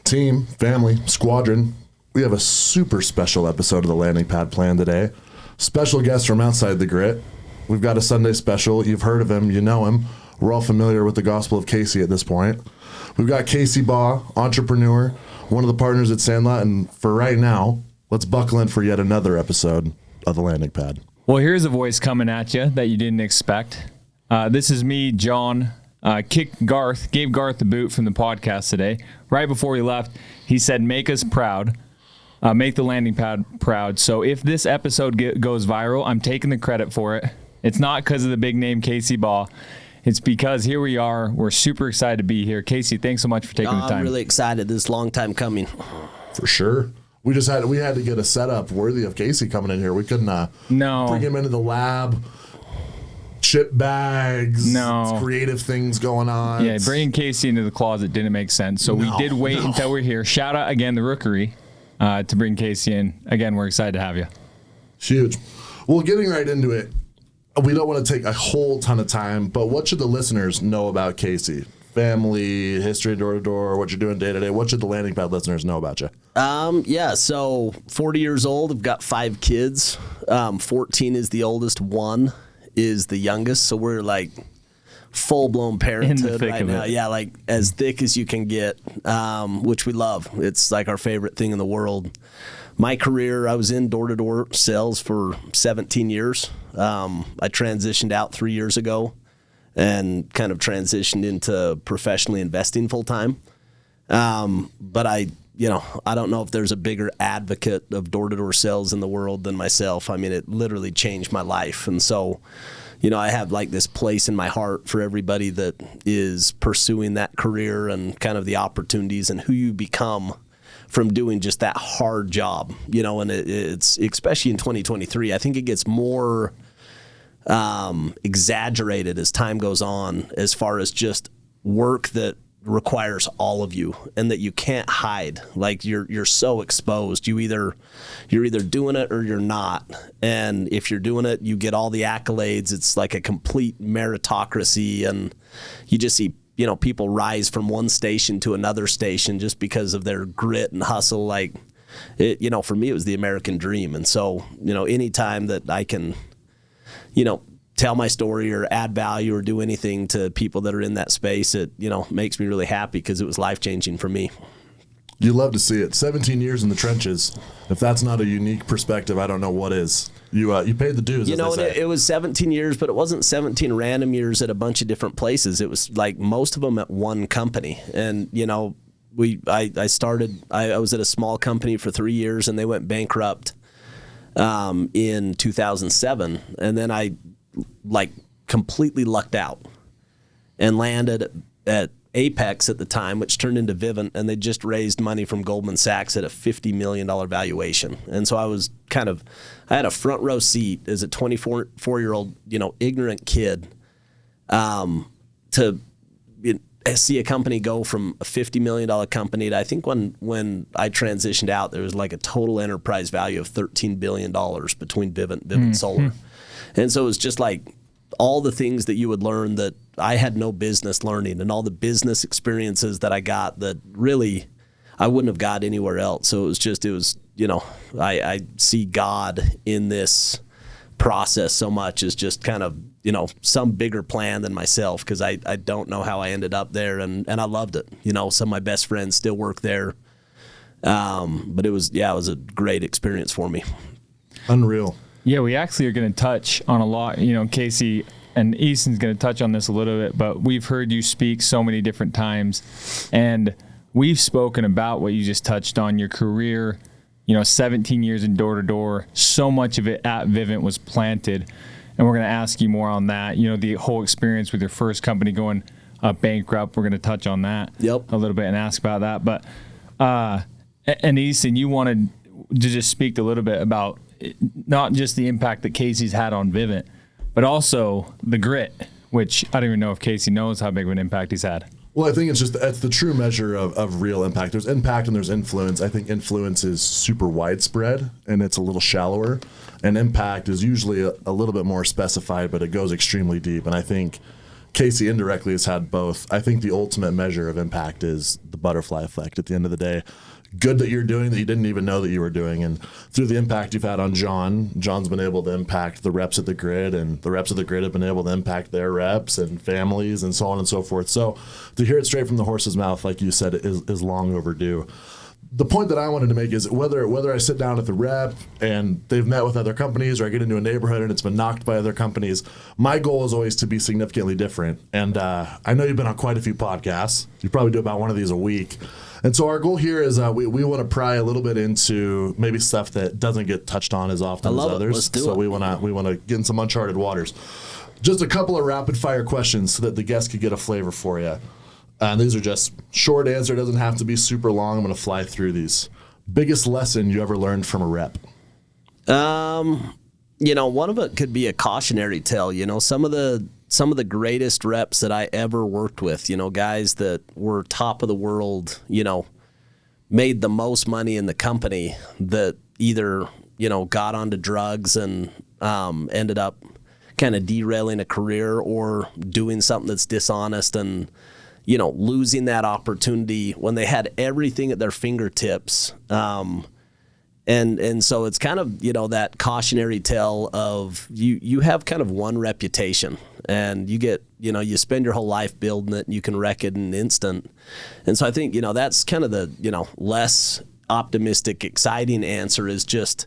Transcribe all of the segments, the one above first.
Team, family, squadron, we have a super special episode of the Landing Pad planned today. Special guest from outside the grit. We've got a Sunday special. You've heard of him. You know him. We're all familiar with the Gospel of Casey at this point. We've got Casey Baugh, entrepreneur, one of the partners at Sandlot. And for right now, let's buckle in for yet another episode of the Landing Pad. Well, here's a voice coming at you that you didn't expect. This is me, John. Gave Garth the boot from the podcast today. Right before he left, he said, make us proud. Make the Landing Pad proud. So if this episode goes viral, I'm taking the credit for it. It's not because of the big name Casey Baugh. It's because here we are. We're super excited to be here. Casey, thanks so much for taking the time. I'm really excited. This is a long time coming. For sure. We had to get a setup worthy of Casey coming in here. We couldn't bring him into the lab. Chip bags, creative things going on. Yeah, bringing Casey into the closet didn't make sense. So we did wait until we're here. Shout out again, the Rookery, to bring Casey in. Again, we're excited to have you. Huge. Well, getting right into it, we don't want to take a whole ton of time, but what should the listeners know about Casey? Family, history, door to door, what you're doing day to day. What should the Landing Pad listeners know about you? So 40 years old. I've got 5 kids. 14 is the oldest. 1 is the youngest. So we're like full-blown parenthood right now. Yeah, like as thick as you can get, which we love. It's like our favorite thing in the world. My career, I was in door-to-door sales for 17 years. I transitioned out 3 years ago and kind of transitioned into professionally investing full-time. But I don't know if there's a bigger advocate of door-to-door sales in the world than myself. I mean, it literally changed my life. And so, I have like this place in my heart for everybody that is pursuing that career and kind of the opportunities and who you become from doing just that hard job, and it's especially in 2023, I think it gets more exaggerated as time goes on as far as just work that requires all of you and that you can't hide. Like you're so exposed. You're either doing it or you're not. And if you're doing it, you get all the accolades. It's like a complete meritocracy, and you just see people rise from one station to another station just because of their grit and hustle. Like it, for me, it was the American dream. And so, anytime that I can, tell my story or add value or do anything to people that are in that space, it, makes me really happy because it was life-changing for me. You love to see it. 17 years in the trenches. If that's not a unique perspective, I don't know what is. You paid the dues, it was 17 years, but it wasn't 17 random years at a bunch of different places. It was like most of them at one company. And, I was at a small company for 3 years, and they went bankrupt in 2007. And then I completely lucked out and landed at Apex at the time, which turned into Vivint, and they just raised money from Goldman Sachs at a $50 million valuation. And so I had a front row seat as a 24-year-old, ignorant kid, to see a company go from a $50 million company to, I think when I transitioned out, there was like a total enterprise value of $13 billion between Vivint Solar. And so it was just like all the things that you would learn that I had no business learning, and all the business experiences that I got that really I wouldn't have got anywhere else. So I see God in this process so much as just kind of, some bigger plan than myself, because I don't know how I ended up there, and I loved it. Some of my best friends still work there. But it was a great experience for me. Unreal. Yeah, we actually are going to touch on a lot. Casey and Easton's going to touch on this a little bit, but we've heard you speak so many different times, and we've spoken about what you just touched on, your career, 17 years in door-to-door. So much of it at Vivint was planted, and we're going to ask you more on that. The whole experience with your first company going bankrupt. We're going to touch on that a little bit and ask about that. But and Easton, you wanted to just speak a little bit about not just the impact that Casey's had on Vivint, but also the grit, which I don't even know if Casey knows how big of an impact he's had. Well, I think it's the true measure of real impact. There's impact and there's influence. I think influence is super widespread and it's a little shallower, and impact is usually a little bit more specified, but it goes extremely deep. And I think Casey indirectly has had both. I think the ultimate measure of impact is the butterfly effect at the end of the day. Good that you're doing that you didn't even know that you were doing. And through the impact you've had on John's been able to impact the reps at the grid, and the reps at the grid have been able to impact their reps and families and so on and so forth. So to hear it straight from the horse's mouth, like you said, is long overdue. The point that I wanted to make is whether I sit down at the rep and they've met with other companies, or I get into a neighborhood and it's been knocked by other companies, my goal is always to be significantly different. And I know you've been on quite a few podcasts. You probably do about one of these a week. And so our goal here is we want to pry a little bit into maybe stuff that doesn't get touched on as often as others. Let's do it. We want to get in some uncharted waters. Just a couple of rapid fire questions so that the guests could get a flavor for you. And these are just short answer. It doesn't have to be super long. I'm going to fly through these. Biggest lesson you ever learned from a rep? One of it could be a cautionary tale. Some of the greatest reps that I ever worked with, guys that were top of the world, made the most money in the company, that either, got onto drugs and ended up kind of derailing a career, or doing something that's dishonest and, losing that opportunity when they had everything at their fingertips. And so it's kind of, that cautionary tale of you have kind of one reputation, and you get, you spend your whole life building it, and you can wreck it in an instant. And so I think, that's kind of the, less optimistic, exciting answer is just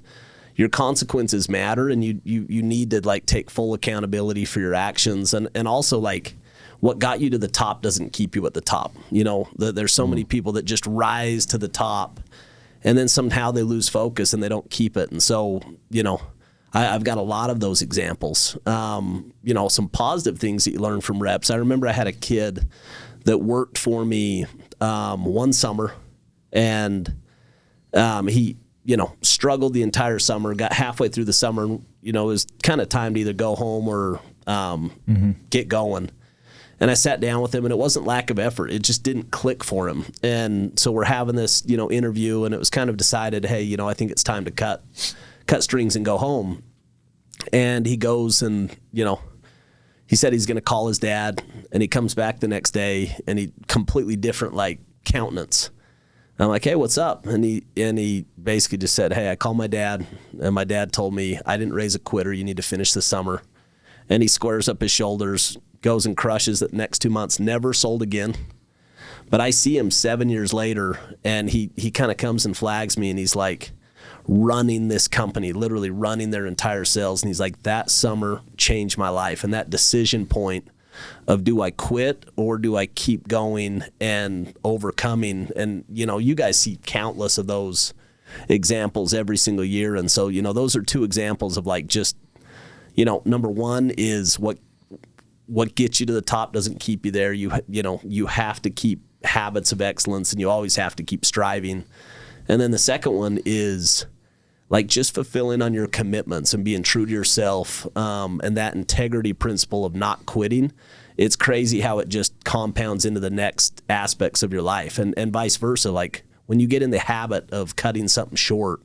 your consequences matter, and you need to take full accountability for your actions. And also what got you to the top doesn't keep you at the top. There's so many people that just rise to the top, and then somehow they lose focus and they don't keep it. And so, I've got a lot of those examples. Some positive things that you learn from reps. I remember I had a kid that worked for me one summer, and he, struggled the entire summer, got halfway through the summer, it was kind of time to either go home or get going. And I sat down with him, and it wasn't lack of effort. It just didn't click for him. And so we're having this, interview, and it was kind of decided, hey, I think it's time to cut strings and go home. And he goes and, he said he's going to call his dad, and he comes back the next day, and he completely different, countenance. And I'm like, hey, what's up? And he basically just said, hey, I called my dad, and my dad told me I didn't raise a quitter. You need to finish the summer. And he squares up his shoulders, goes and crushes it next 2 months, never sold again. But I see him 7 years later, and he kind of comes and flags me, and he's running this company, literally running their entire sales. And he's like, that summer changed my life. And that decision point of, do I quit or do I keep going and overcoming? And, you guys see countless of those examples every single year. And so, those are two examples of just, number one is what gets you to the top doesn't keep you there. You have to keep habits of excellence, and you always have to keep striving. And then the second one is just fulfilling on your commitments and being true to yourself, and that integrity principle of not quitting. It's crazy how it just compounds into the next aspects of your life, and vice versa. When you get in the habit of cutting something short,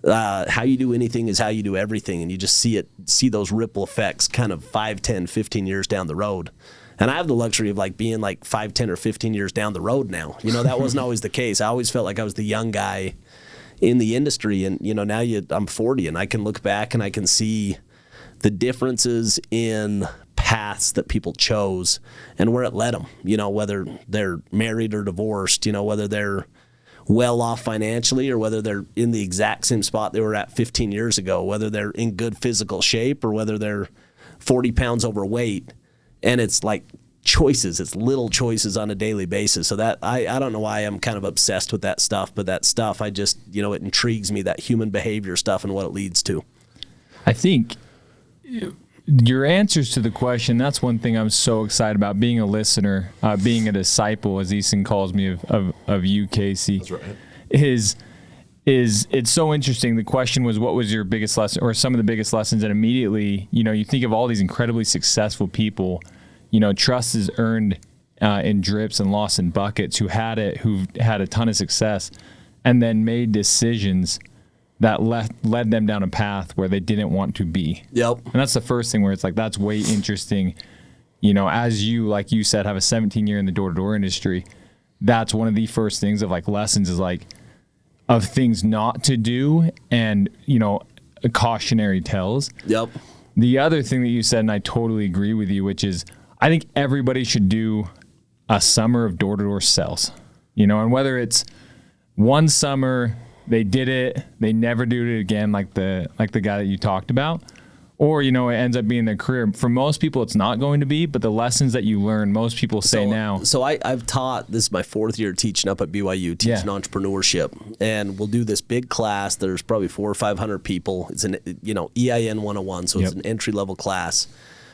how you do anything is how you do everything, and you just see those ripple effects kind of 5, 10, 15 years down the road. And I have the luxury of being 5, 10, or 15 years down the road now. That wasn't always the case. I always felt like I was the young guy in the industry, and now I'm 40, and I can look back and I can see the differences in paths that people chose and where it led them. Whether they're married or divorced, whether they're well off financially or whether they're in the exact same spot they were at 15 years ago, whether they're in good physical shape or whether they're 40 pounds overweight. And it's choices, it's little choices on a daily basis. So that I don't know why I'm kind of obsessed with that stuff, but that stuff, I just, it intrigues me, that human behavior stuff and what it leads to. I think your answers to the question, that's one thing I'm so excited about, being a listener, being a disciple, as Easton calls me of you, Casey. That's right. Is it's so interesting. The question was, what was your biggest lesson, or some of the biggest lessons? And immediately, you think of all these incredibly successful people, trust is earned in drips and lost in buckets, who've had a ton of success and then made decisions that led them down a path where they didn't want to be. Yep. And that's the first thing where it's that's way interesting. as you, like you said, have a 17-year in the door-to-door industry, that's one of the first things of like lessons is like of things not to do and, cautionary tales. Yep. The other thing that you said, and I totally agree with you, which is I think everybody should do a summer of door-to-door sales, and whether it's one summer they did it, they never do it again, like the guy that you talked about, or, it ends up being their career. For most people, it's not going to be, but the lessons that you learn, most people say now. So I've taught, this is my 4th year teaching up at BYU, teaching entrepreneurship. And we'll do this big class. There's probably 400 or 500 people. It's an, EIN 101, so it's an entry-level class.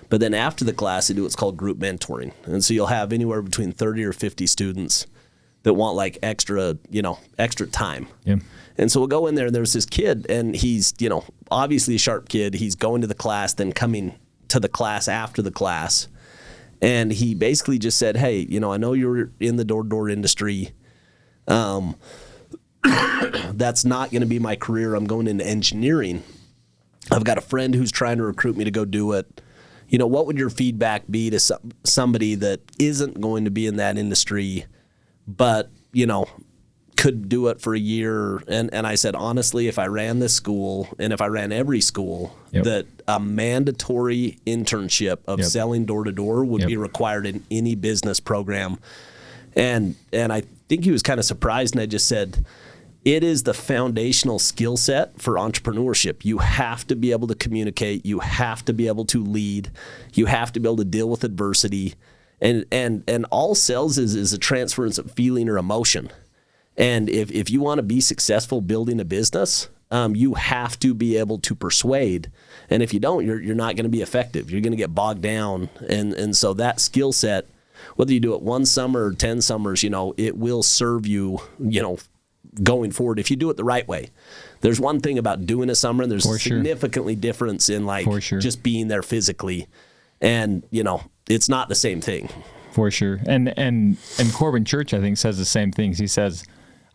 But then after the class, they do what's called group mentoring. And so you'll have anywhere between 30 or 50 students that want like extra time. Yeah. And so we'll go in there, and there's this kid, and he's, obviously a sharp kid. He's going to the class, then coming to the class after the class. And he basically just said, hey, I know you're in the door-to-door industry. That's not going to be my career. I'm going into engineering. I've got a friend who's trying to recruit me to go do it. What would your feedback be to somebody that isn't going to be in that industry, but, could do it for a year? And I said, honestly, if I ran this school and if I ran every school, that a mandatory internship of selling door to door would be required in any business program. And I think he was kind of surprised. And I just said, it is the foundational skill set for entrepreneurship. You have to be able to communicate. You have to be able to lead. You have to be able to deal with adversity. And all sales is a transference of feeling or emotion. And if you want to be successful building a business, you have to be able to persuade. And if you don't, you're not going to be effective. You're going to get bogged down. And so that skill set, whether you do it one summer or 10 summers, it will serve you, going forward if you do it the right way. There's one thing about doing a summer, and there's significantly difference in just being there physically. And, it's not the same thing. For sure. And Corbin Church, I think, says the same things. He says,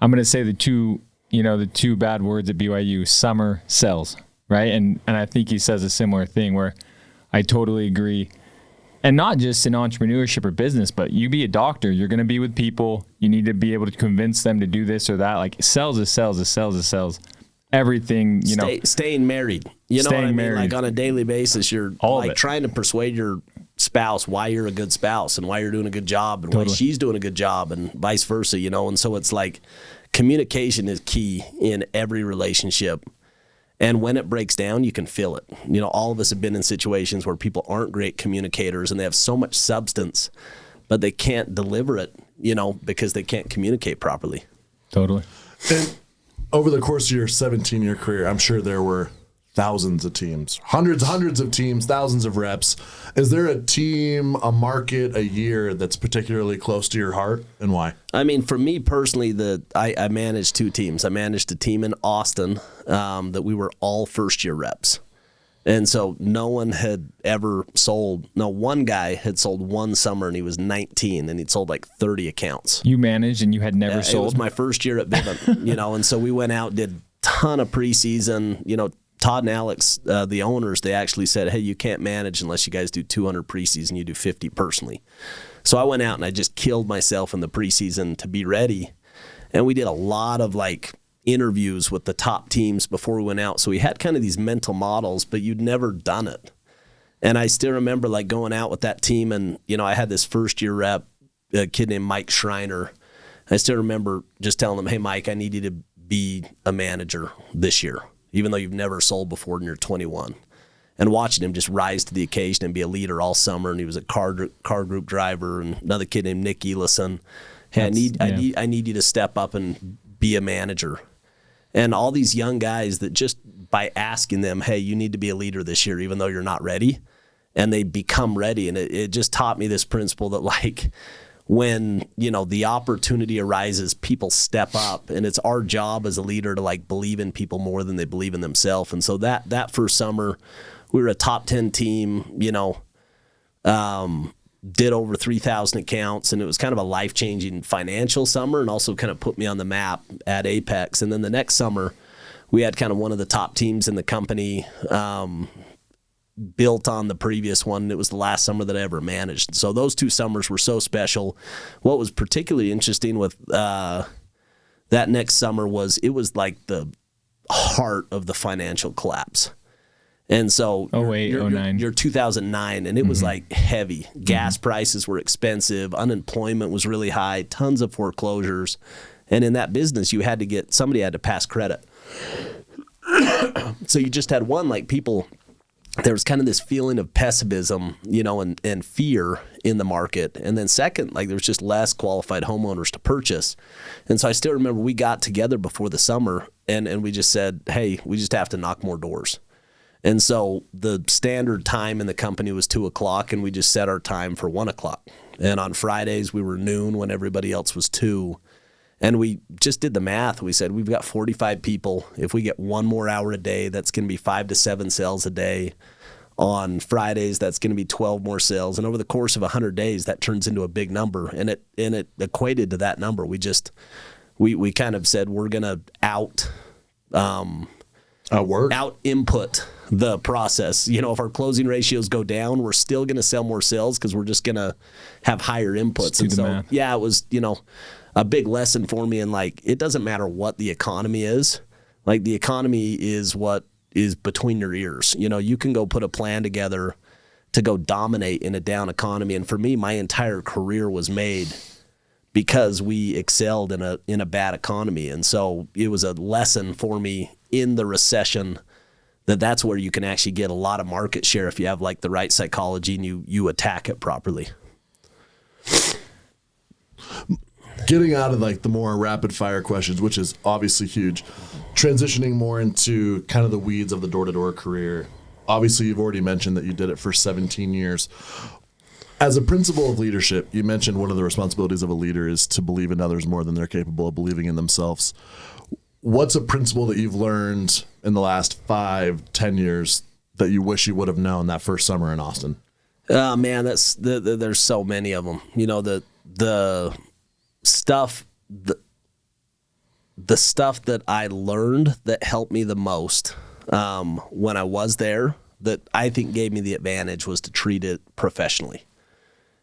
I'm going to say the two bad words at BYU, summer sells, right? And I think he says a similar thing where I totally agree. And not just in entrepreneurship or business, but you be a doctor, you're going to be with people. You need to be able to convince them to do this or that. Like sales is sales is sales is sales. Everything, Staying married. You know what I mean? Married. Like on a daily basis, you're trying to persuade your spouse why you're a good spouse and why you're doing a good job and why she's doing a good job and vice versa, And so it's like communication is key in every relationship. And when it breaks down, you can feel it. All of us have been in situations where people aren't great communicators and they have so much substance, but they can't deliver it, because they can't communicate properly. Totally. And over the course of your 17-year career, I'm sure there were thousands of teams, hundreds of teams, thousands of reps. Is there a team, a market, a year that's particularly close to your heart, and why? I mean, for me personally, I managed 2 teams. I managed a team in Austin that we were all first-year reps. And so no one had ever sold. No, one guy had sold one summer, and he was 19, and he'd sold like 30 accounts. You managed, and you had never sold? It was my first year at Vivint, and so we went out, did a ton of preseason, Todd and Alex, the owners, they actually said, hey, you can't manage unless you guys do 200 preseason. You do 50 personally. So I went out and I just killed myself in the preseason to be ready. And we did a lot of interviews with the top teams before we went out. So we had kind of these mental models, but you'd never done it. And I still remember going out with that team, and, I had this first year rep, a kid named Mike Schreiner. I still remember just telling him, hey, Mike, I need you to be a manager this year, even though you've never sold before and you're 21, and watching him just rise to the occasion and be a leader all summer. And he was a car group driver, and another kid named Nick Elison. Hey, I need you to step up and be a manager. And all these young guys that just by asking them, hey, you need to be a leader this year, even though you're not ready, and they become ready. And it just taught me this principle that when, the opportunity arises, people step up, and it's our job as a leader to believe in people more than they believe in themselves. And so that first summer, we were a top 10 team, did over 3,000 accounts, and it was kind of a life-changing financial summer, and also kind of put me on the map at Apex. And then the next summer, we had kind of one of the top teams in the company, built on the previous one. It was the last summer that I ever managed. So those 2 summers were so special. What was particularly interesting with that next summer was it was like the heart of the financial collapse. And so 09. You're 2009, and it was like heavy. Gas prices were expensive. Unemployment was really high. Tons of foreclosures. And in that business, somebody had to pass credit. So you just had one, like people, there was kind of this feeling of pessimism, and fear in the market. And then second, like there was just less qualified homeowners to purchase. And so I still remember we got together before the summer and we just said, hey, we just have to knock more doors. And so the standard time in the company was 2:00, and we just set our time for 1:00. And on Fridays, we were noon when everybody else was 2:00. And we just did the math. We said, we've got 45 people. If we get 1 more hour a day, that's going to be 5 to 7 sales a day. On Fridays, that's going to be 12 more sales. And over the course of 100 days, that turns into a big number. And it equated to that number. We kind of said, we're going to out input the process. If our closing ratios go down, we're still going to sell more sales because we're just going to have higher inputs. And so, it was, a big lesson for me. And like, it doesn't matter what the economy is. Like the economy is what is between your ears. You can go put a plan together to go dominate in a down economy. And for me, my entire career was made because we excelled in a bad economy. And so it was a lesson for me in the recession that's where you can actually get a lot of market share if you have like the right psychology and you attack it properly. Getting out of like the more rapid fire questions, which is obviously huge, transitioning more into kind of the weeds of the door-to-door career. Obviously, you've already mentioned that you did it for 17 years. As a principle of leadership, you mentioned one of the responsibilities of a leader is to believe in others more than they're capable of believing in themselves. What's a principle that you've learned in the last 5-10 years that you wish you would have known that first summer in Austin? Man, there's so many of them. The stuff that I learned that helped me the most when I was there, that I think gave me the advantage, was to treat it professionally.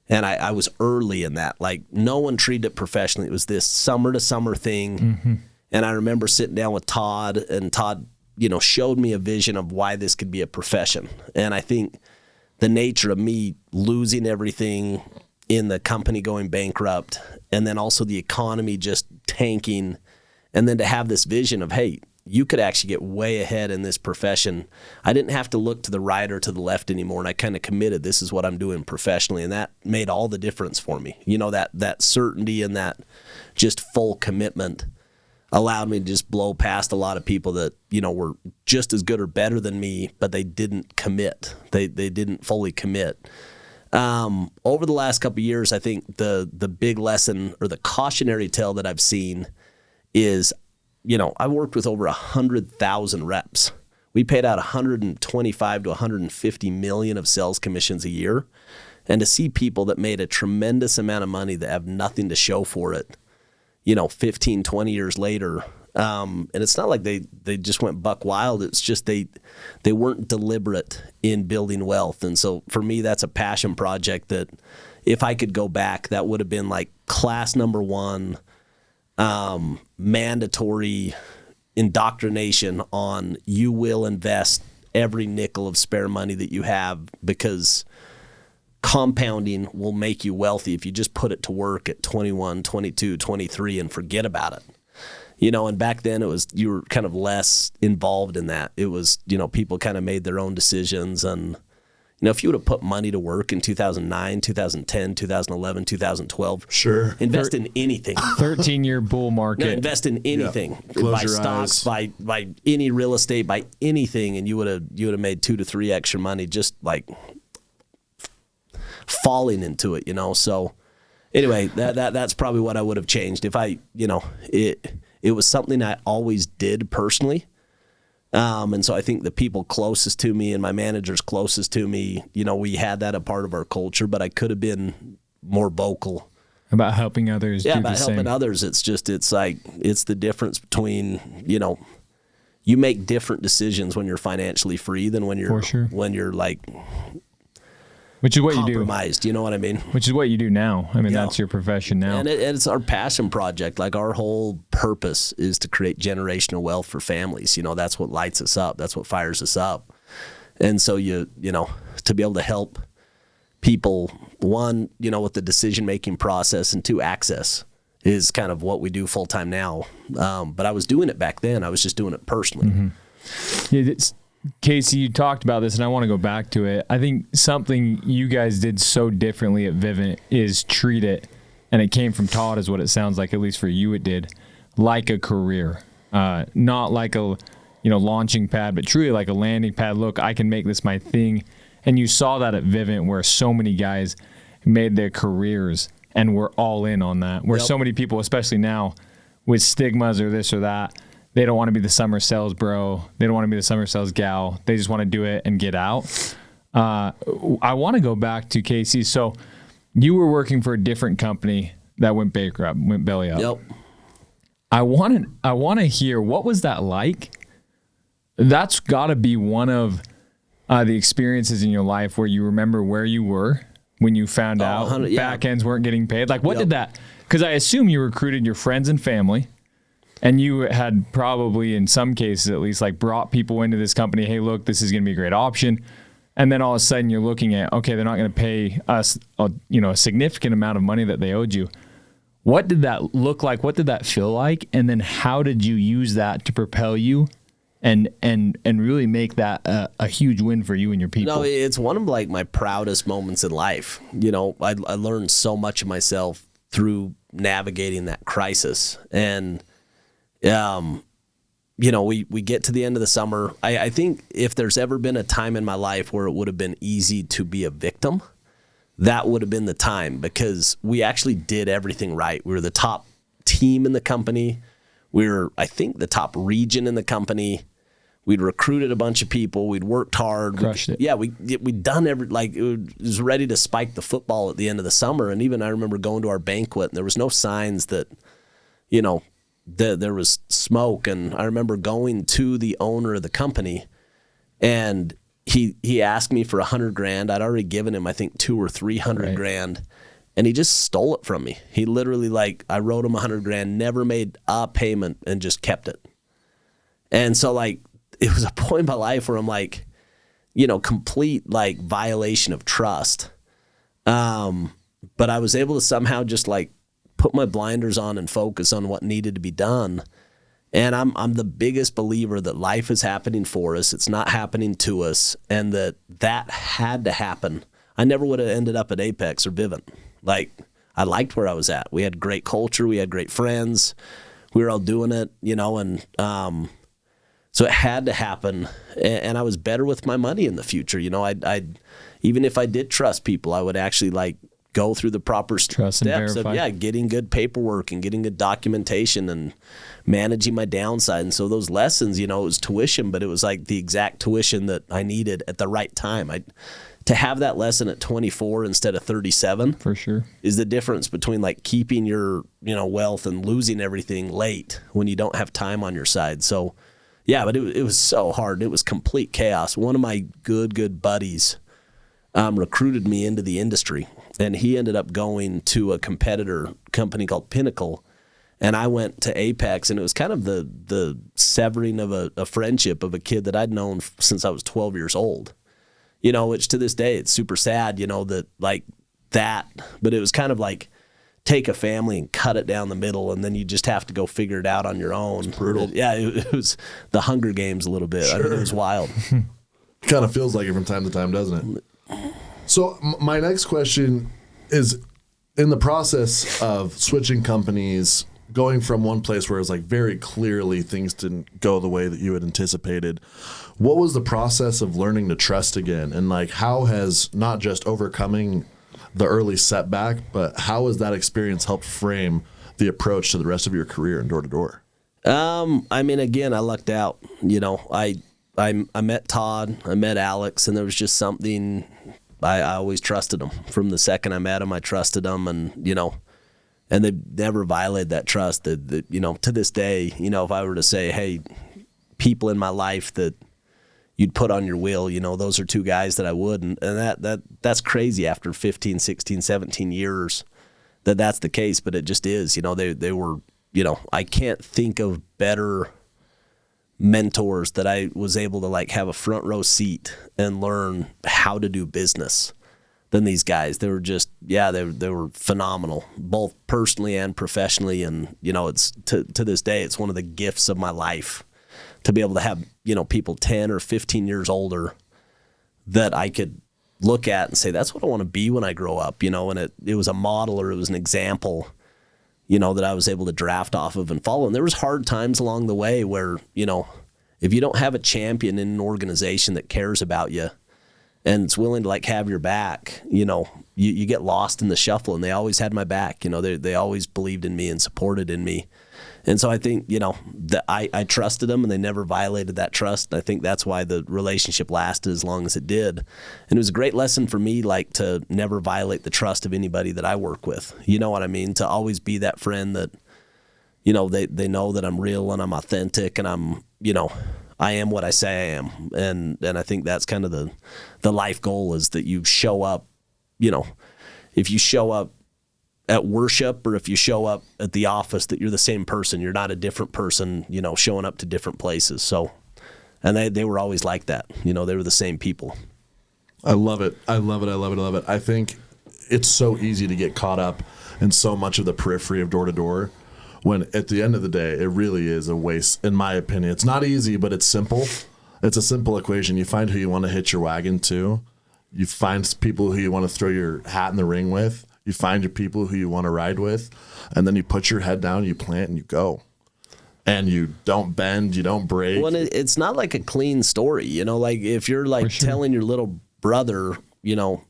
And I was early in that. Like, no one treated it professionally. It was this summer to summer thing. Mm-hmm. And I remember sitting down with Todd, and Todd, showed me a vision of why this could be a profession. And I think the nature of me losing everything in the company going bankrupt, and then also the economy just tanking, and then to have this vision of, hey, you could actually get way ahead in this profession. I didn't have to look to the right or to the left anymore, and I kind of committed, this is what I'm doing professionally, and that made all the difference for me. That certainty and that just full commitment allowed me to just blow past a lot of people that, were just as good or better than me, but they didn't commit. They didn't fully commit. Over the last couple of years, I think the big lesson or the cautionary tale that I've seen is, I worked with over 100,000 reps. We paid out 125 to 150 million of sales commissions a year. And to see people that made a tremendous amount of money that have nothing to show for it, 15, 20 years later. And it's not like they just went buck wild. It's just they weren't deliberate in building wealth. And so for me, that's a passion project that if I could go back, that would have been like class number 1, mandatory indoctrination on, you will invest every nickel of spare money that you have, because compounding will make you wealthy if you just put it to work at 21, 22, 23 and forget about it. And back then you were kind of less involved in that. It was, people kind of made their own decisions. And, if you would have put money to work in 2009, 2010, 2011, 2012, sure, invest in anything. 13-year bull market. No, invest in anything. Yep. Buy stocks, buy any real estate, buy anything, and you would have made 2 to 3 extra money just like falling into it, So anyway, that's probably what I would have changed if I, it was something I always did personally. And so I think the people closest to me and my managers closest to me, we had that a part of our culture, but I could have been more vocal about helping others. Yeah, about helping others. It's the difference between, you make different decisions when you're financially free than when you're when you're like which is what compromised. You know what I mean? Which is what you do now. I mean, that's your profession now. And it's our passion project. Like, our whole purpose is to create generational wealth for families. You know, that's what lights us up. That's what fires us up. And so you know, to be able to help people, one, you know, with the decision-making process, and two, access is kind of what we do full-time now. But I was doing it back then. I was just doing it personally. Mm-hmm. Yeah, Casey, you talked about this, and I want to go back to it. I think something you guys did so differently at Vivint is treat it, and it came from Todd is what it sounds like, at least for you it did, like a career. Not like a launching pad, but truly like a landing pad. Look, I can make this my thing. And you saw that at Vivint, where so many guys made their careers and were all in on that. Where so many people, especially now, with stigmas or this or that, they don't want to be the summer sales bro. They don't want to be the summer sales gal. They just want to do it and get out. I want to go back to Casey. So you were working for a different company that went bankrupt, went belly up. Yep. I want to hear, what was that like? That's got to be one of the experiences in your life where you remember where you were when you found out back ends weren't getting paid. Like, what did that? Because I assume you recruited your friends and family. And you had probably, in some cases at least, like brought people into this company. Hey, look, this is going to be a great option. And then all of a sudden you're looking at, okay, they're not going to pay us, a significant amount of money that they owed you. What did that look like? What did that feel like? And then how did you use that to propel you and really make that a huge win for you and your people? No, it's one of like my proudest moments in life. You know, I learned so much of myself through navigating that crisis. And we get to the end of the summer. I think if there's ever been a time in my life where it would have been easy to be a victim, that would have been the time, because we actually did everything right. We were the top team in the company. We were, I think, the top region in the company. We'd recruited a bunch of people. We'd worked hard. Crushed it. Yeah, we'd done it was ready to spike the football at the end of the summer. And even I remember going to our banquet, and there was no signs that, there was smoke. And I remember going to the owner of the company, and he asked me for $100,000. I'd already given him, I think, $200,000 or $300,000, and he just stole it from me. He literally, I wrote him $100,000, never made a payment, and just kept it. And so, it was a point in my life where I'm complete violation of trust. But I was able to somehow just put my blinders on and focus on what needed to be done. And I'm the biggest believer that life is happening for us. It's not happening to us, and that had to happen. I never would have ended up at Apex or Vivint. I liked where I was at. We had great culture. We had great friends. We were all doing it, and so it had to happen. And I was better with my money in the future. I'd even if I did trust people, I would actually go through the proper steps of getting good paperwork and getting good documentation and managing my downside. And so those lessons, it was tuition, but it was the exact tuition that I needed at the right time. To have that lesson at 24 instead of 37 for sure is the difference between keeping your wealth and losing everything late when you don't have time on your side. So yeah, but it was so hard. It was complete chaos. One of my good buddies recruited me into the industry, and he ended up going to a competitor company called Pinnacle, and I went to Apex, and it was kind of the severing of a friendship of a kid that I'd known since I was 12 years old, which to this day it's super sad, that, but it was kind of take a family and cut it down the middle, and then you just have to go figure it out on your own. It's brutal. It was the Hunger Games a little bit. Sure. I mean, it was wild. Kind of feels like it from time to time, doesn't it? So my next question is, in the process of switching companies, going from one place where it was very clearly things didn't go the way that you had anticipated, what was the process of learning to trust again? And how has not just overcoming the early setback, but how has that experience helped frame the approach to the rest of your career and door to door? I mean, again, I lucked out. I met Todd, I met Alex, and there was just something. I always trusted them. From the second I met them, I trusted them, and they never violated that trust. To this day, if I were to say, hey, people in my life that you'd put on your will. Those are two guys that I would. And that's crazy after 15, 16, 17 years that's the case, but it just is. They were, I can't think of better mentors that I was able to like have a front row seat and learn how to do business than these guys. They were just, they were phenomenal, both personally and professionally. And, it's to this day, it's one of the gifts of my life to be able to have, people 10 or 15 years older that I could look at and say, that's what I want to be when I grow up, and it was a model or it was an example, that I was able to draft off of and follow. And there was hard times along the way where, if you don't have a champion in an organization that cares about you and it's willing to like have your back, you get lost in the shuffle. And they always had my back. They always believed in me and supported in me. And so I think, that I trusted them and they never violated that trust. And I think that's why the relationship lasted as long as it did. And it was a great lesson for me, like to never violate the trust of anybody that I work with. You know what I mean? To always be that friend that, they know that I'm real and I'm authentic and I'm, I am what I say I am. And I think that's kind of the life goal is that you show up, if you show up at worship or if you show up at the office, that you're the same person. You're not a different person, showing up to different places. So, and they were always like that. They were the same people. I love it. I love it. I love it. I love it. I think it's so easy to get caught up in so much of the periphery of door to door when at the end of the day, it really is a waste, in my opinion. It's not easy, but it's simple. It's a simple equation. You find who you want to hitch your wagon to. You find people who you want to throw your hat in the ring with. You find your people who you want to ride with, and then you put your head down, you plant, and you go. And you don't bend, you don't break. Well, it's not like a clean story, like if you're like telling your little brother,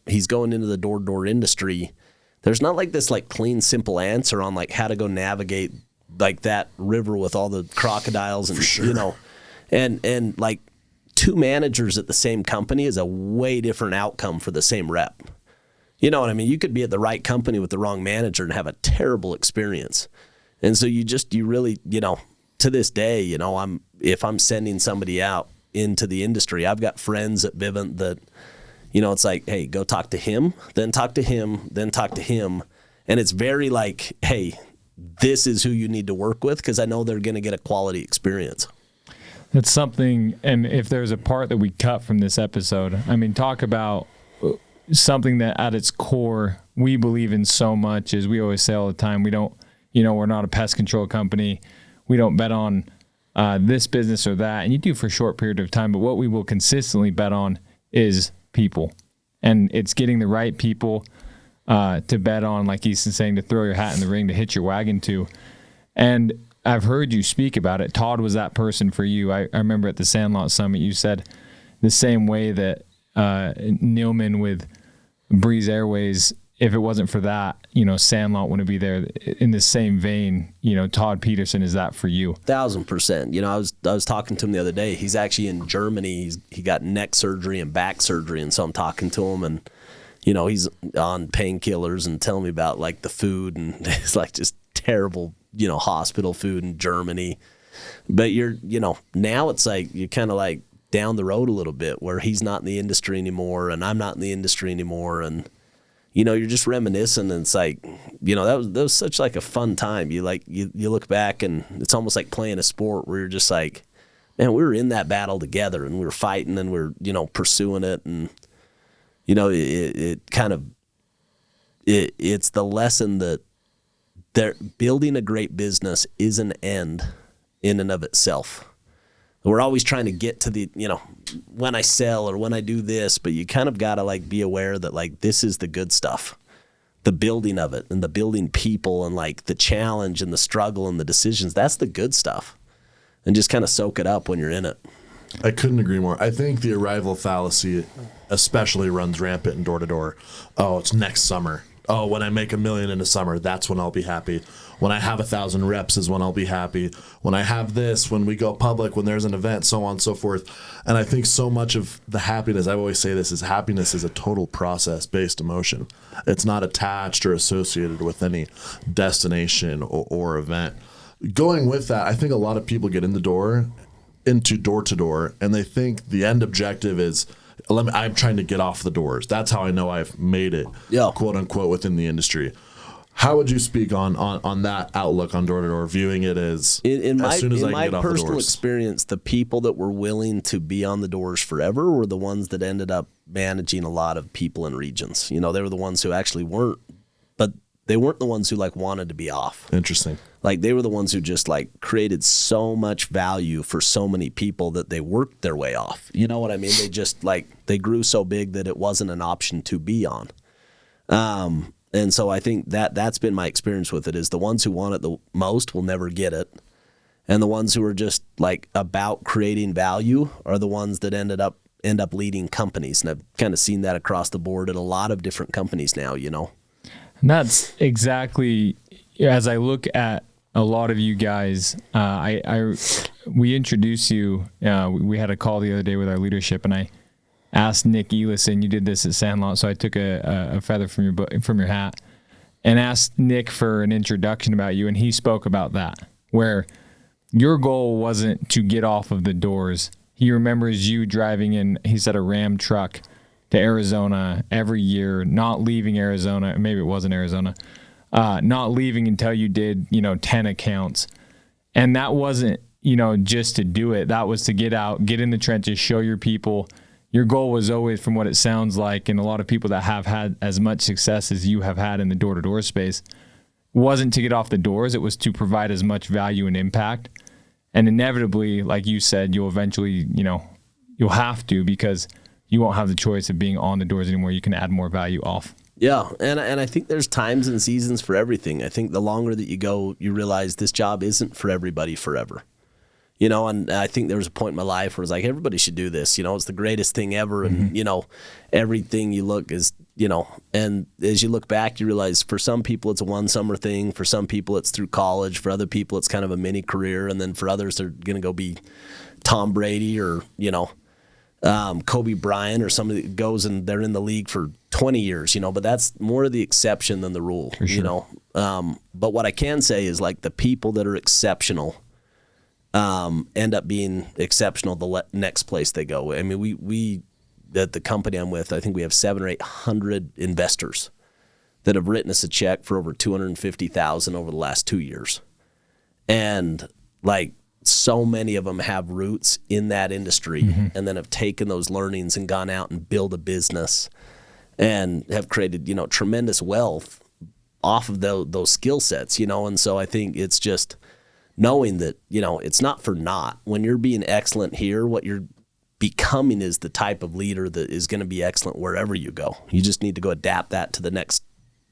he's going into the door-to-door industry, there's not like this like clean, simple answer on like how to go navigate like that river with all the crocodiles and, and like two managers at the same company is a way different outcome for the same rep. You know what I mean? You could be at the right company with the wrong manager and have a terrible experience. And so you really, to this day, if I'm sending somebody out into the industry, I've got friends at Vivint that, it's like, hey, go talk to him, then talk to him, then talk to him. And it's very like, hey, this is who you need to work with because I know they're going to get a quality experience. That's something, and if there's a part that we cut from this episode, I mean, talk about something that at its core we believe in so much. As we always say all the time, we don't, we're not a pest control company. We don't bet on this business or that, and you do for a short period of time, but what we will consistently bet on is people, and it's getting the right people to bet on, like Easton's saying, to throw your hat in the ring, to hitch your wagon to. And I've heard you speak about it. Todd was that person for you. I remember at the Sandlot Summit you said the same way that Neilman with Breeze Airways, if it wasn't for that, Sandlot wouldn't be there. In the same vein, Todd Peterson is that for you. 1,000%. I was talking to him the other day. He's actually in Germany. He got neck surgery and back surgery, and so I'm talking to him, and he's on painkillers and telling me about like the food, and it's like just terrible, hospital food in Germany. But you're, now it's like you're kind of like down the road a little bit where he's not in the industry anymore and I'm not in the industry anymore. And, you're just reminiscing, and it's like, that was such like a fun time. You look back and it's almost like playing a sport where you're just like, man, we were in that battle together and we were fighting and we're, pursuing it. And, it's the lesson that building a great business is an end in and of itself. We're always trying to get to the, when I sell or when I do this, but you kind of got to like be aware that like this is the good stuff, the building of it and the building people and like the challenge and the struggle and the decisions. That's the good stuff. And just kind of soak it up when you're in it. I couldn't agree more. I think the arrival fallacy especially runs rampant in door to door. Oh, it's next summer. Oh, when I make $1 million in the summer, that's when I'll be happy. When I have 1,000 reps is when I'll be happy. When I have this, when we go public, when there's an event, so on and so forth. And I think so much of the happiness, I always say this, is happiness is a total process-based emotion. It's not attached or associated with any destination or event. Going with that, I think a lot of people get in the door into door to door and they think the end objective is, I'm trying to get off the doors. That's how I know I've made it, quote unquote, within the industry. How would you speak on that outlook on door to door, viewing it as as soon as I can get off the doors? In my personal experience, the people that were willing to be on the doors forever were the ones that ended up managing a lot of people in regions. They were the ones who actually weren't, but they weren't the ones who wanted to be off. Interesting. They were the ones who just created so much value for so many people that they worked their way off. You know what I mean? They just they grew so big that it wasn't an option to be on. And so I think that's been my experience with it, is the ones who want it the most will never get it. And the ones who are just about creating value are the ones that end up leading companies. And I've kind of seen that across the board at a lot of different companies now, And that's exactly, as I look at a lot of you guys, we introduced you, we had a call the other day with our leadership, and I asked Nick Elison, you did this at Sandlot, so I took a feather from your hat and asked Nick for an introduction about you, and he spoke about that, where your goal wasn't to get off of the doors. He remembers you driving in, he said, a Ram truck to Arizona every year, not leaving Arizona, maybe it wasn't Arizona, not leaving until you did, 10 accounts. And that wasn't, just to do it. That was to get out, get in the trenches, show your people. Your goal was always, from what it sounds like, and a lot of people that have had as much success as you have had in the door-to-door space, wasn't to get off the doors. It was to provide as much value and impact. And inevitably, like you said, you'll eventually, you'll have to, because you won't have the choice of being on the doors anymore. You can add more value off. Yeah, and I think there's times and seasons for everything. I think the longer that you go, you realize this job isn't for everybody forever. And I think there was a point in my life where it was everybody should do this. It's the greatest thing ever. And, everything you look is, and as you look back, you realize for some people it's a one summer thing. For some people it's through college. For other people it's kind of a mini career. And then for others, they're going to go be Tom Brady or, Kobe Bryant or somebody that goes and they're in the league for 20 years, but that's more of the exception than the rule, sure. But what I can say is the people that are exceptional end up being exceptional the next place they go. I mean, we at the company I'm with, I think we have 700 or 800 investors that have written us a check for over $250,000 over the last 2 years. And so many of them have roots in that industry, and then have taken those learnings and gone out and build a business and have created, tremendous wealth off of those skill sets, and so I think it's just knowing that, it's not for naught. When you're being excellent here, what you're becoming is the type of leader that is going to be excellent wherever you go. You just need to go adapt that to the next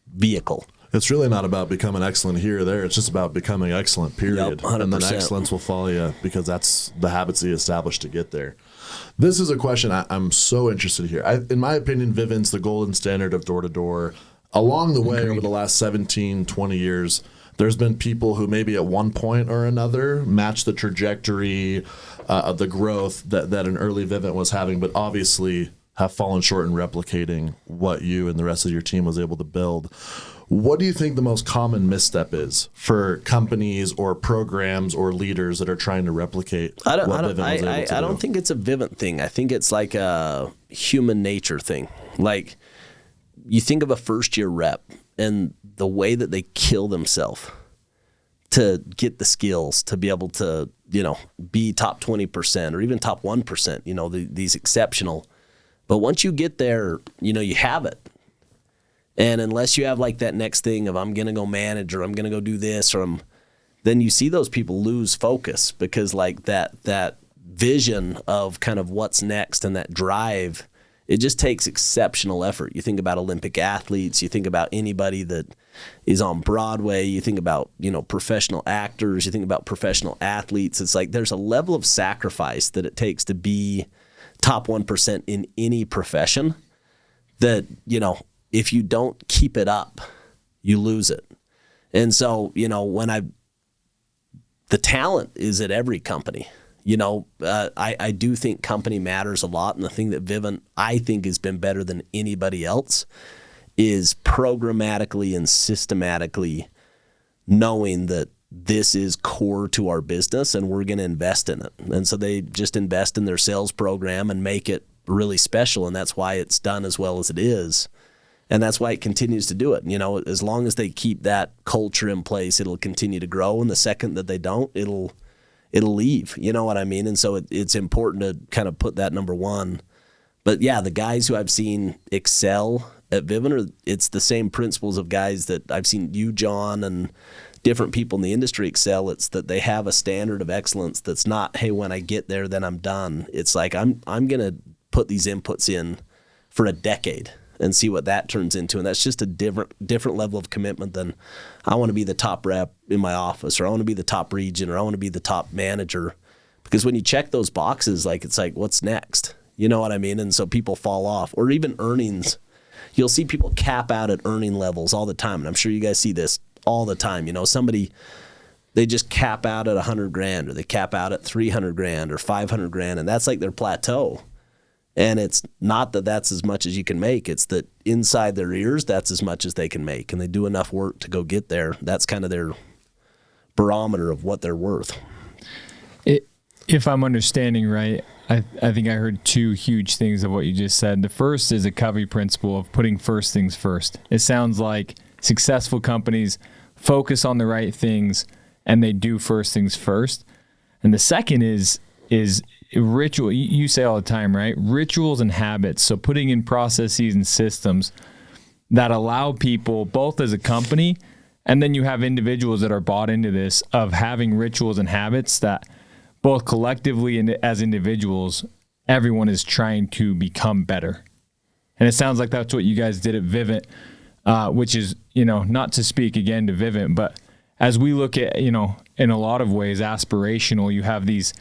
vehicle. It's really not about becoming excellent here or there. It's just about becoming excellent, period. Yep, and then excellence will follow you, because that's the habits you establish to get there. This is a question I'm so interested here. In my opinion, Vivint's the golden standard of door-to-door. Along the way, over the last 17, 20 years, there's been people who maybe at one point or another match the trajectory of the growth that an early Vivint was having, but obviously have fallen short in replicating what you and the rest of your team was able to build. What do you think the most common misstep is for companies or programs or leaders that are trying to replicate what Vivint was able to do? I don't think it's a Vivint thing. I think it's a human nature thing. You think of a first-year rep and the way that they kill themselves to get the skills to be able to, be top 20% or even top 1%, these exceptional. But once you get there, you have it. And unless you have that next thing of I'm going to go manage or I'm going to go do this then you see those people lose focus, because that vision of kind of what's next and that drive, it just takes exceptional effort. You think about Olympic athletes, you think about anybody that is on Broadway, you think about, professional actors, you think about professional athletes. It's there's a level of sacrifice that it takes to be top 1% in any profession that, if you don't keep it up, you lose it. And so, the talent is at every company. I do think company matters a lot. And the thing that Vivint, I think, has been better than anybody else is programmatically and systematically knowing that, this is core to our business and we're going to invest in it. And so they just invest in their sales program and make it really special. And that's why it's done as well as it is. And that's why it continues to do it. You know, as long as they keep that culture in place, it'll continue to grow. And the second that they don't, it'll leave. You know what I mean? And so it's important to kind of put that number one. But yeah, the guys who I've seen excel at Vivint, it's the same principles of guys that I've seen you, John, and different people in the industry excel. It's that they have a standard of excellence that's not, hey, when I get there, then I'm done. It's like I'm going to put these inputs in for a decade and see what that turns into. And that's just a different level of commitment than I want to be the top rep in my office, or I want to be the top region, or I want to be the top manager. Because when you check those boxes, like it's like, what's next? You know what I mean? And so people fall off. Or even earnings. You'll see people cap out at earning levels all the time. And I'm sure you guys see this all the time. You know, somebody, they just cap out at $100,000, or they cap out at $300,000 or $500,000, and that's like their plateau. And it's not that that's as much as you can make. It's that inside their ears, that's as much as they can make. And they do enough work to go get there. That's kind of their barometer of what they're worth. If I'm understanding right, I think I heard two huge things of what you just said. The first is a Covey principle of putting first things first. It sounds like successful companies focus on the right things and they do first things first. And the second is ritual. You say all the time, right? Rituals and habits. So putting in processes and systems that allow people, both as a company, and then you have individuals that are bought into this, of having rituals and habits that both collectively and as individuals, everyone is trying to become better. And it sounds like that's what you guys did at Vivint, which is, you know, not to speak again to Vivint, but as we look at, you know, in a lot of ways, aspirational, you have these,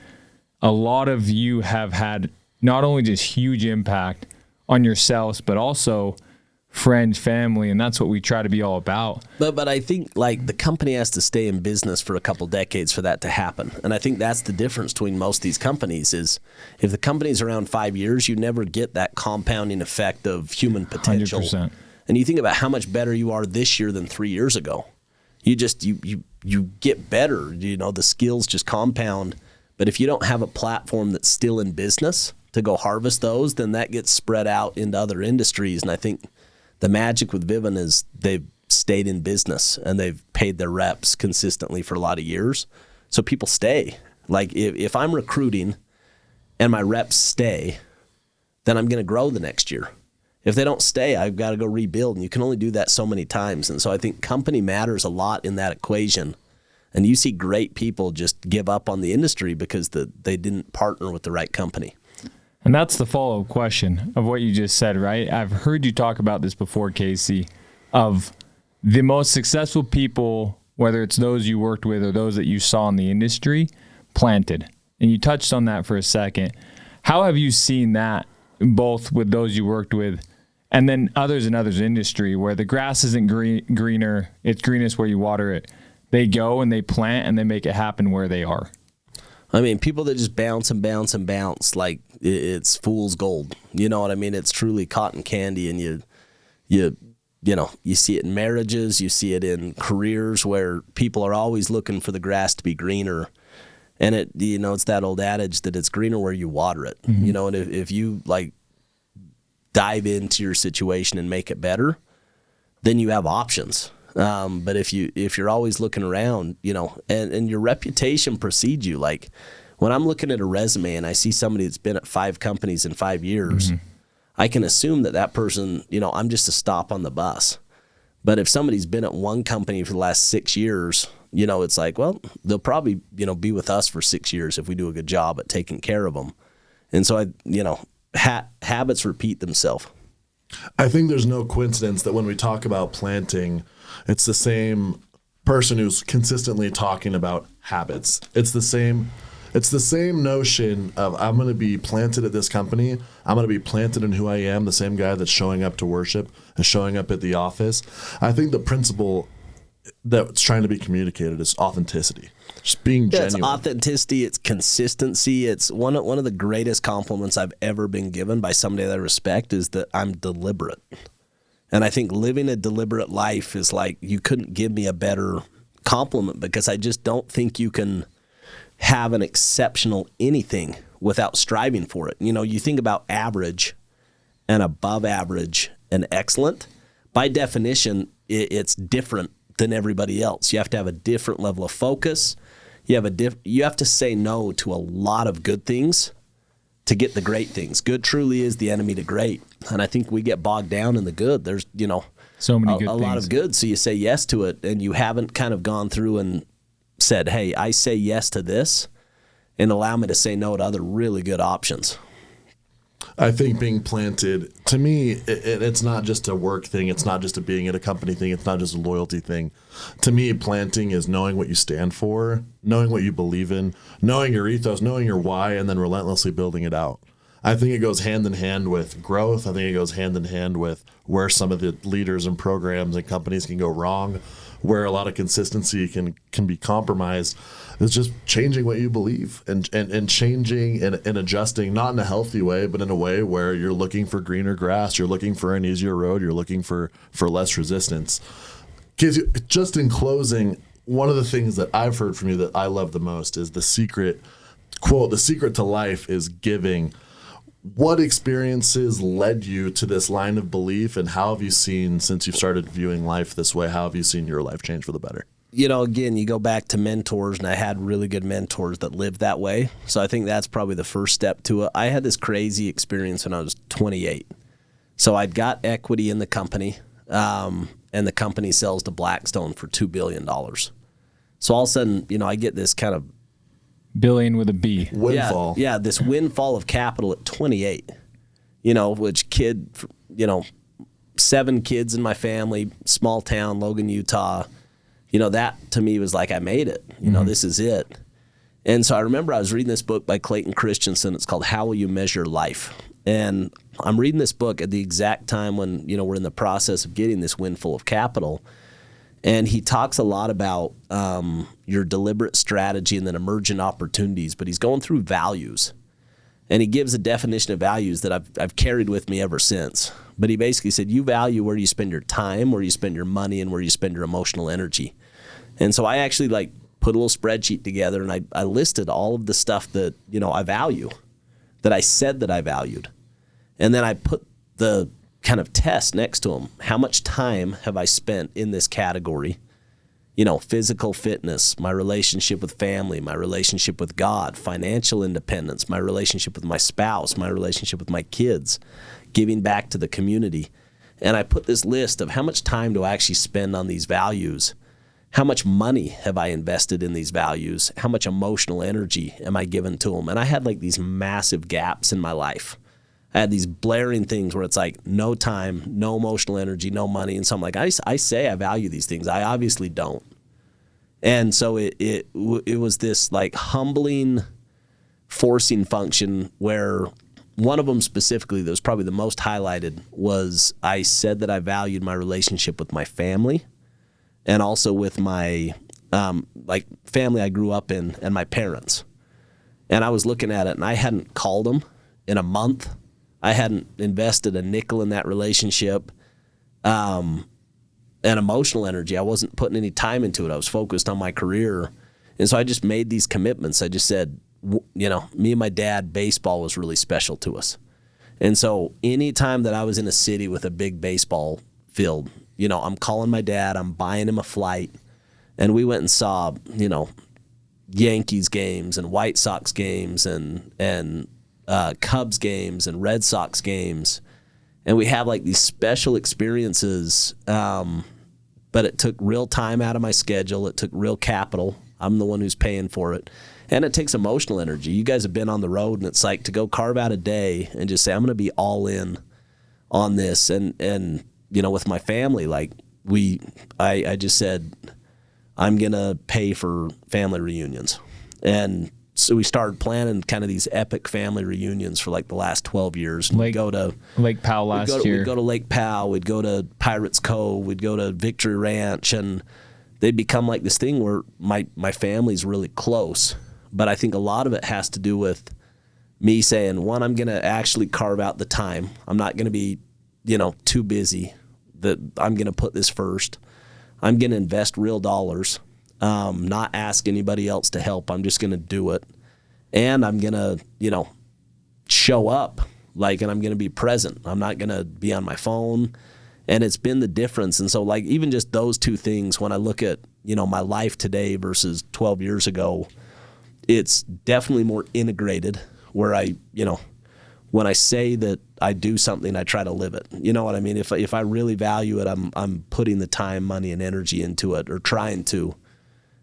a lot of you have had not only just huge impact on yourselves, but also friends, family, and that's what we try to be all about. But I think like the company has to stay in business for a couple decades for that to happen. And I think that's the difference between most of these companies is if the company's around 5 years, you never get that compounding effect of human potential. 100%. And you think about how much better you are this year than 3 years ago. You just, you get better, you know, the skills just compound. But if you don't have a platform that's still in business to go harvest those, then that gets spread out into other industries. And I think the magic with Vivint is they've stayed in business and they've paid their reps consistently for a lot of years. So people stay. Like if I'm recruiting and my reps stay, then I'm going to grow the next year. If they don't stay, I've got to go rebuild. And you can only do that so many times. And so I think company matters a lot in that equation. And you see great people just give up on the industry because they didn't partner with the right company. And that's the follow-up question of what you just said, right? I've heard you talk about this before, Casey, of the most successful people, whether it's those you worked with or those that you saw in the industry, planted. And you touched on that for a second. How have you seen that both with those you worked with and then others in others industry where the grass isn't greener, it's greenest where you water it. They go and they plant and they make it happen where they are. I mean, people that just bounce and bounce and bounce, like it's fool's gold. You know what I mean? It's truly cotton candy, and you know, you see it in marriages, you see it in careers where people are always looking for the grass to be greener. And it, you know, it's that old adage that it's greener where you water it. Mm-hmm. You know, and if you like dive into your situation and make it better, then you have options. But if you're always looking around, you know, and your reputation precedes you. Like when I'm looking at a resume and I see somebody that's been at 5 companies in 5 years, mm-hmm. I can assume that person, you know, I'm just a stop on the bus. But if somebody's been at one company for the last 6 years, you know, it's like, well, they'll probably, you know, be with us for 6 years if we do a good job at taking care of them. And so you know, habits repeat themselves. I think there's no coincidence that when we talk about planting, it's the same person who's consistently talking about habits. It's the same notion of I'm going to be planted at this company. I'm going to be planted in who I am, the same guy that's showing up to worship and showing up at the office. I think the principle that's trying to be communicated is authenticity. Just being genuine. It's authenticity, it's consistency. It's one of the greatest compliments I've ever been given by somebody that I respect is that I'm deliberate. And I think living a deliberate life is like, you couldn't give me a better compliment, because I just don't think you can have an exceptional anything without striving for it. You know, you think about average and above average and excellent. By definition, it's different than everybody else. You have to have a different level of focus. You have to say no to a lot of good things to get the great things. Good truly is the enemy to great. And I think we get bogged down in the good. There's, so many good a things. lot of good. So you say yes to it, and you haven't kind of gone through and said, hey, I say yes to this and allow me to say no to other really good options. I think being planted, to me, it's not just a work thing. It's not just a being at a company thing. It's not just a loyalty thing. To me, planting is knowing what you stand for, knowing what you believe in, knowing your ethos, knowing your why, and then relentlessly building it out. I think it goes hand in hand with growth. I think it goes hand in hand with where some of the leaders and programs and companies can go wrong, where a lot of consistency can be compromised. It's just changing what you believe and changing and adjusting, not in a healthy way, but in a way where you're looking for greener grass, you're looking for an easier road, you're looking for less resistance. Because just in closing, one of the things that I've heard from you that I love the most is the secret, quote, the secret to life is giving. What experiences led you to this line of belief, and how have you seen, since you've started viewing life this way, how have you seen your life change for the better? Again, you go back to mentors, and I had really good mentors that lived that way. So I think that's probably the first step to it. I had this crazy experience when I was 28. So I'd got equity in the company, and the company sells to Blackstone for $2 billion. So all of a sudden, I get this kind of billion with a B. Windfall. Yeah, this windfall of capital at 28, which 7 kids in my family, small town, Logan, Utah. That to me was like, I made it. This is it. And so I remember I was reading this book by Clayton Christensen. It's called How Will You Measure Life? And I'm reading this book at the exact time when, we're in the process of getting this windfall of capital. And he talks a lot about your deliberate strategy and then emergent opportunities, but he's going through values. And he gives a definition of values that I've carried with me ever since. But he basically said, you value where you spend your time, where you spend your money, and where you spend your emotional energy. And so I actually put a little spreadsheet together, and I listed all of the stuff that, I value, that I said that I valued. And then I put the kind of test next to them. How much time have I spent in this category? Physical fitness, my relationship with family, my relationship with God, financial independence, my relationship with my spouse, my relationship with my kids, giving back to the community. And I put this list of how much time do I actually spend on these values? How much money have I invested in these values? How much emotional energy am I giving to them? And I had these massive gaps in my life. I had these blaring things where it's no time, no emotional energy, no money. And so I'm I say I value these things. I obviously don't. And so it was this humbling forcing function where one of them specifically that was probably the most highlighted was I said that I valued my relationship with my family and also with my family I grew up in and my parents. And I was looking at it, and I hadn't called them in a month. I hadn't invested a nickel in that relationship. And emotional energy, I wasn't putting any time into it. I was focused on my career. And so I just made these commitments. I just said, me and my dad, baseball was really special to us. And so anytime that I was in a city with a big baseball field, I'm calling my dad, I'm buying him a flight. And we went and saw, Yankees games and White Sox games and Cubs games and Red Sox games. And we have these special experiences, but it took real time out of my schedule. It took real capital. I'm the one who's paying for it. And it takes emotional energy. You guys have been on the road, and it's to go carve out a day and just say, I'm going to be all in on this. And with my family, I just said, I'm going to pay for family reunions. And so we started planning kind of these epic family reunions for the last 12 years. We'd go to Lake Powell last year. We'd go to Lake Powell. We'd go to Pirates Cove. We'd go to Victory Ranch. And they'd become this thing where my family's really close. But I think a lot of it has to do with me saying, one, I'm going to actually carve out the time. I'm not going to be, too busy. That I'm going to put this first. I'm going to invest real dollars. not ask anybody else to help. I'm just going to do it. And I'm going to, show up, and I'm going to be present. I'm not going to be on my phone. And it's been the difference. And so, even just those two things, when I look at, my life today versus 12 years ago, it's definitely more integrated where when I say that I do something, I try to live it. You know what I mean? If I really value it, I'm putting the time, money, and energy into it, or trying to.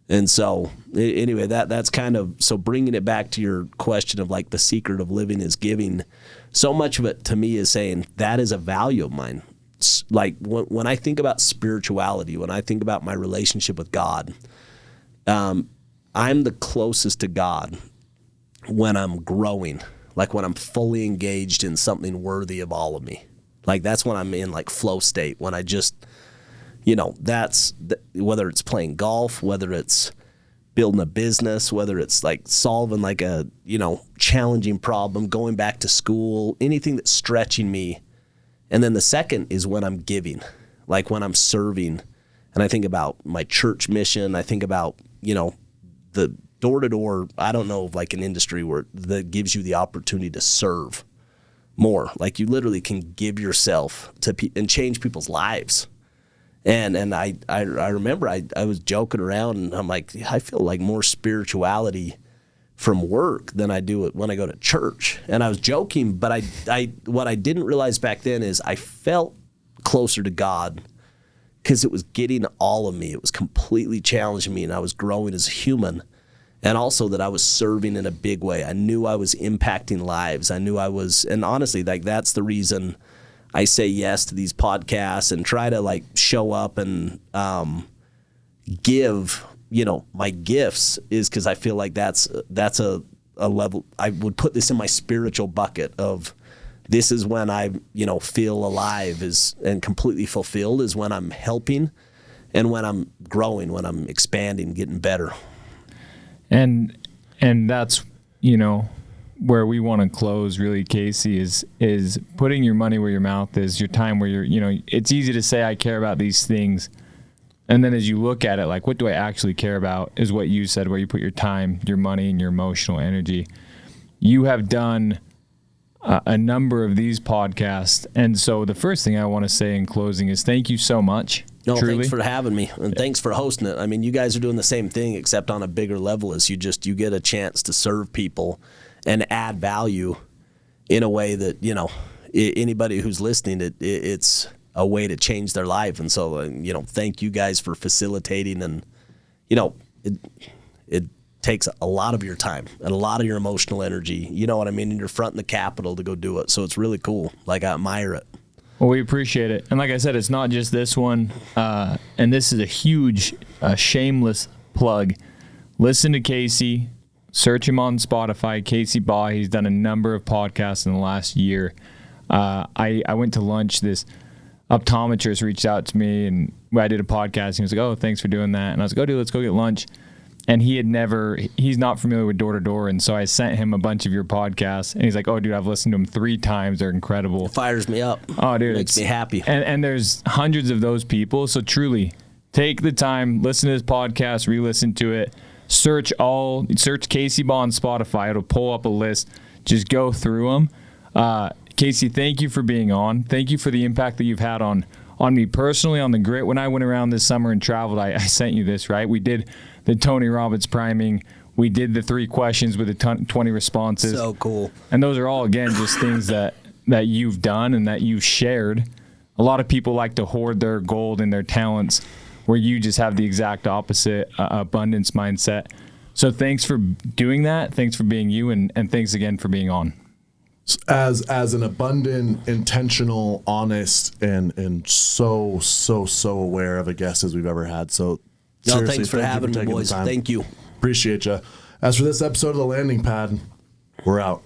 And so anyway, that's kind of, so bringing it back to your question of the secret of living is giving. So much of it to me is saying that is a value of mine. When I think about spirituality, when I think about my relationship with God, I'm the closest to God when I'm growing, when I'm fully engaged in something worthy of all of me. That's when I'm in flow state, when I just, whether it's playing golf, whether it's building a business, whether it's solving a, challenging problem, going back to school, anything that's stretching me. And then the second is when I'm giving, when I'm serving. And I think about my church mission. I think about, the door-to-door, I don't know of an industry that gives you the opportunity to serve more. You literally can give yourself to and change people's lives. And I remember I was joking around, and I'm I feel more spirituality from work than I do it when I go to church. And I was joking, but I what I didn't realize back then is I felt closer to God because it was getting all of me. It was completely challenging me, and I was growing as a human. And also that I was serving in a big way. I knew I was impacting lives. I knew I was, and honestly, that's the reason I say yes to these podcasts and try to show up and give, my gifts, is because I feel that's a level. I would put this in my spiritual bucket of, this is when I, feel alive and completely fulfilled, is when I'm helping and when I'm growing, when I'm expanding, getting better. And that's, where we want to close really, Casey, is putting your money where your mouth is, your time where you're, it's easy to say, I care about these things. And then as you look at it, what do I actually care about, is what you said, where you put your time, your money, and your emotional energy. You have done a number of these podcasts. And so the first thing I want to say in closing is thank you so much. No, truly. Thanks for having me, and thanks for hosting it. I mean, you guys are doing the same thing, except on a bigger level, as you get a chance to serve people and add value in a way that, anybody who's listening, it's a way to change their life. And so, thank you guys for facilitating. And, it takes a lot of your time and a lot of your emotional energy, you know what I mean? And you're fronting the capital to go do it. So it's really cool. I admire it. Well, we appreciate it. And like I said, it's not just this one. And this is a huge, shameless plug. Listen to Casey. Search him on Spotify, Casey Baugh. He's done a number of podcasts in the last year. I went to lunch. This optometrist reached out to me, and I did a podcast. And he was like, oh, thanks for doing that. And I was like, oh, dude, let's go get lunch. And he's not familiar with door-to-door. And so I sent him a bunch of your podcasts. And he's like, oh, dude, I've listened to them 3 times. They're incredible. It fires me up. Oh, dude. Makes me happy. And there's hundreds of those people. So truly, take the time, listen to his podcast, re-listen to it. Search Casey Baugh on Spotify. It'll pull up a list. Just go through them. Casey, thank you for being on. Thank you for the impact that you've had on me personally, on the grit. When I went around this summer and traveled, I sent you this, right? We did the Tony Robbins priming. We did the 3 questions with the 20 responses. So cool. And those are all, again, just things that you've done and that you've shared. A lot of people like to hoard their gold and their talents, where you just have the exact opposite abundance mindset. So thanks for doing that. Thanks for being you. And thanks again for being on. As an abundant, intentional, honest, and so aware of a guest as we've ever had. So thanks for having me, boys. Thank you. Appreciate you. As for this episode of The Landing Pad, we're out.